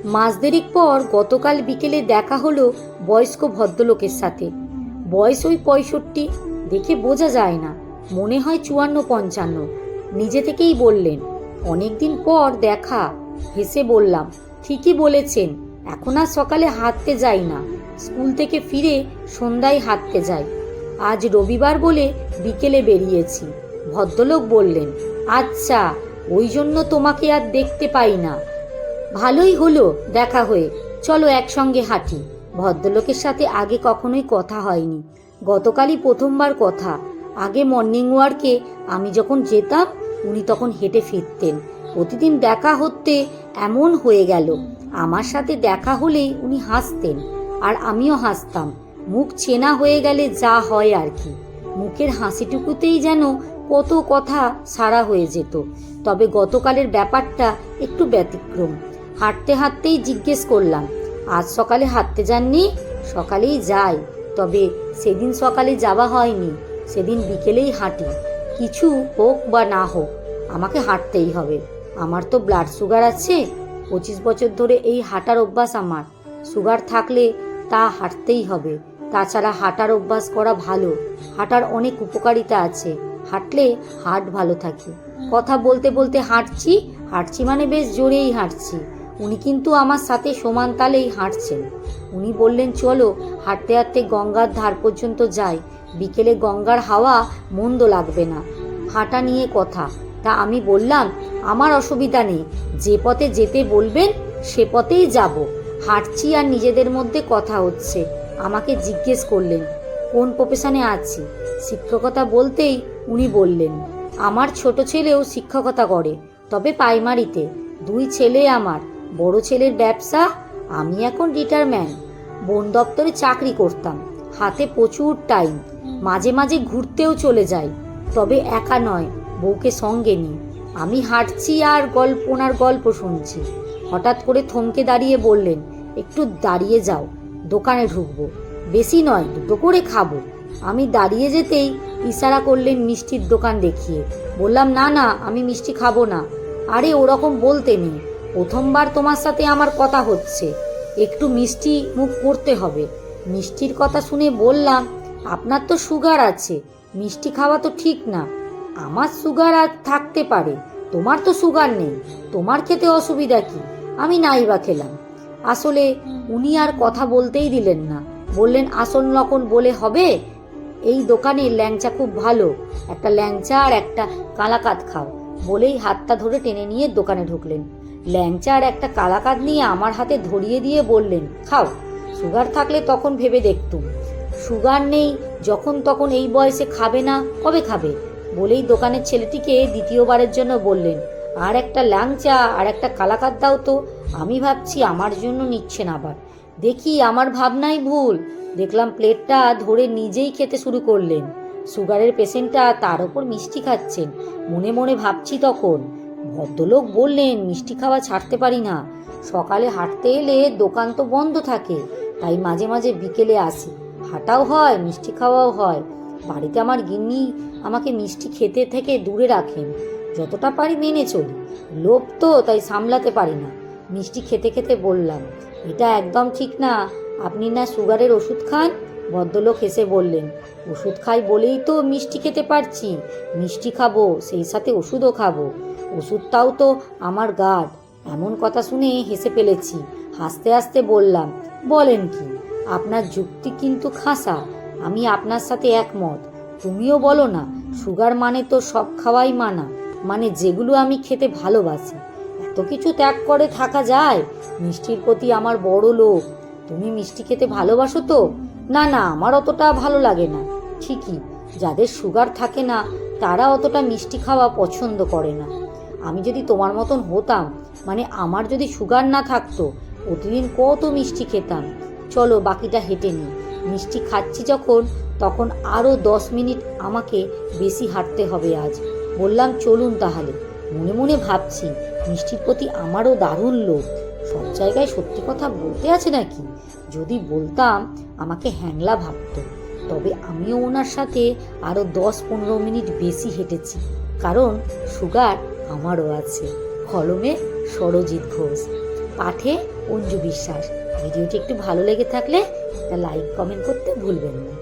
মাস দেড়েক পর গতকাল বিকেলে দেখা হলো বয়স্ক ভদ্রলোকের সাথে। বয়স ওই 65, দেখে বোঝা যায় না, মনে হয় 54-55। নিজে থেকেই বললেন, অনেকদিন পর দেখা। হেসে বললাম, ঠিকই বলেছেন, এখন আর সকালে হাঁটতে যাই না, স্কুল থেকে ফিরে সন্ধ্যায় হাঁটতে যাই। আজ রবিবার বলে বিকেলে বেরিয়েছি। ভদ্রলোক বললেন, আচ্ছা, ওই জন্য তোমাকে আর দেখতে পাই না। ভালোই হলো দেখা হয়ে, চলো একসঙ্গে হাঁটি। ভদ্রলোকের সাথে আগে কখনোই কথা হয়নি, গতকালই প্রথমবার কথা। আগে মর্নিং ওয়ার্কে আমি যখন যেতাম উনি তখন হেঁটে ফিরতেন। প্রতিদিন দেখা হতে এমন হয়ে গেল, আমার সাথে দেখা হলেই উনি হাসতেন আর আমিও হাসতাম। মুখ চেনা হয়ে গেলে যা হয় আর কি, মুখের হাসিটুকুতেই যেন কত কথা সারা হয়ে যেত। তবে গতকালের ব্যাপারটা একটু ব্যতিক্রম। হাঁটতে হাঁটতেই জিজ্ঞেস করলাম, আজ সকালে হাঁটতে যাননি? সকালেই যাই, তবে সেদিন সকালে যাওয়া হয়নি, সেদিন বিকেলেই হাঁটি। কিছু হোক বা না হোক আমাকে হাঁটতেই হবে। আমার তো ব্লাড সুগার আছে, 25 বছর ধরে এই হাঁটার অভ্যাস আমার। সুগার থাকলে তা হাঁটতেই হবে। তাছাড়া হাঁটার অভ্যাস করা ভালো, হাঁটার অনেক উপকারিতা আছে। হাঁটলে হার্ট ভালো থাকে। কথা বলতে বলতে হাঁটছি, হাঁটছি মানে বেশ জোরেই হাঁটছি। উনি কিন্তু আমার সাথে সমান তালেই হাঁটছেন। উনি বললেন, চলো হাঁটতে হাঁটতে গঙ্গার ধার পর্যন্ত যাই, বিকেলে গঙ্গার হাওয়া মন্দ লাগবে না। হাঁটা নিয়ে কথা। তা আমি বললাম, আমার অসুবিধা নেই, যে পথে যেতে বলবেন সে পথেই যাব। হাঁটছি আর নিজেদের মধ্যে কথা হচ্ছে। আমাকে জিজ্ঞেস করলেন কোন প্রফেশনে আছি। শিক্ষকতা বলতেই উনি বললেন, আমার ছোট ছেলেও শিক্ষকতা করে, তবে প্রাইমারিতে। 2 ছেলে আমার, বড় ছেলের ব্যবসা, আমি এখন রিটায়ারমেন্ট। বন দপ্তরে চাকরি করতাম, হাতে প্রচুর টাইম, মাঝে মাঝে ঘুরতেও চলে যাই, তবে একা নয়, বউকে সঙ্গে নিই। আমি হাঁটছি আর ওনার গল্প শুনছি। হঠাৎ করে থমকে দাঁড়িয়ে বললেন, একটু দাঁড়িয়ে যাও, দোকানে ঢুকবো, বেশি নয় 2টো করে খাবো। আমি দাঁড়িয়ে যেতেই ইশারা করলেন মিষ্টির দোকান দেখিয়ে। বললাম, না না, আমি মিষ্টি খাবো না। আরে ওরকম বলতে নেই, প্রথমবার তোমার সাথে আমার কথা হচ্ছে, একটু মিষ্টি মুখ করতে হবে। মিষ্টির কথা শুনে বললাম, আপনার তো সুগার আছে, মিষ্টি খাওয়া তো ঠিক না। আমার সুগার আর থাকতে পারে, তোমার তো সুগার নেই, তোমার খেতে অসুবিধা কি? আমি নাই বা খেলাম। আসলে উনি আর কথা বলতেই দিলেন না। বললেন, আসন লক্ষণ বলে হবে? এই দোকানের ল্যাংচা খুব ভালো, একটা ল্যাংচা আর একটা কালাকাঁদ খাও। বলেই হাতটা ধরে টেনে নিয়ে দোকানে ঢুকলেন। ল্যাংচা আর একটা কালাকাঁদ নিয়ে আমার হাতে ধরিয়ে দিয়ে বললেন, খাও, সুগার থাকলে তখন ভেবে দেখতুম, সুগার নেই যখন তখন এই বয়সে খাবে না, কবে খাবে? বলেই দোকানের ছেলেটিকে দ্বিতীয়বারের জন্য বললেন, আর একটা ল্যাংচা আর একটা কালাকাঁদ দাও তো। আমি ভাবছি আমার জন্য নিচ্ছেন আবার। দেখি আমার ভাবনাই ভুল, দেখলাম প্লেটটা ধরে নিজেই খেতে শুরু করলেন। সুগারের পেশেন্টটা তার ওপর মিষ্টি খাচ্ছেন। মনে মনে ভাবছি তখন, ভদ্রলোক বললেন মিষ্টি খাওয়া ছাড়তে পারি না। সকালে হাঁটতে এলে দোকান তো বন্ধ থাকে, তাই মাঝে মাঝে বিকেলে আসি, হাঁটাও হয় মিষ্টি খাওয়াও হয়। বাড়িতে আমার গিন্নি আমাকে মিষ্টি খেতে থেকে দূরে রাখেন, যতটা পারি মেনে চলি। লোভ তো, তাই সামলাতে পারি না। মিষ্টি খেতে খেতে বললাম, এটা একদম ঠিক না, আপনি না সুগারের ওষুধ খান? ভদ্রলোক হেসে বললেন, ওষুধ খাই বলেই তো মিষ্টি খেতে পারছি, মিষ্টি খাবো সেই সাথে ওষুধও খাবো, ওষুধটাও তো আমার গার্ড। এমন কথা শুনে হেসে ফেলেছি। হাসতে হাসতে বললাম, বলেন কি, আপনার যুক্তি কিন্তু খাসা, আমি আপনার সাথে একমত। তুমিও বলো না, সুগার মানে তো সব খাওয়াই মানা, মানে যেগুলো আমি খেতে ভালোবাসি। এত কিছু ত্যাগ করে থাকা যায়? মিষ্টির প্রতি আমার বড় লোভ। তুমি মিষ্টি খেতে ভালোবাসো তো? না না, আমার অতটা ভালো লাগে না। ঠিকই, যাদের সুগার থাকে না তারা অতটা মিষ্টি খাওয়া পছন্দ করে না। আমি যদি তোমার মতন হতাম, মানে আমার যদি সুগার না থাকতো, প্রতিদিন কত মিষ্টি খেতাম। চলো বাকিটা হেঁটে নিই। মিষ্টি খাচ্ছি যখন, তখন আরও 10 মিনিট আমাকে বেশি হাঁটতে হবে আজ। বললাম, চলুন তাহলে। মনে মনে ভাবছি, মিষ্টির প্রতি আমারও দারুণ লোভ। সব জায়গায় সত্যি কথা বলতে আছে নাকি? যদি বলতাম আমাকে হ্যাংলা ভাবতো। তবে আমিও ওনার সাথে আরও 10-15 মিনিট বেশি হেঁটেছি, কারণ সুগার আমারও আছে। কলমে সরজিৎ ঘোষ। পাঠে অঞ্জু বিশ্বাস। ভিডিওটি একটু ভালো লেগে থাকলে একটা লাইক কমেন্ট করতে ভুলবেন না।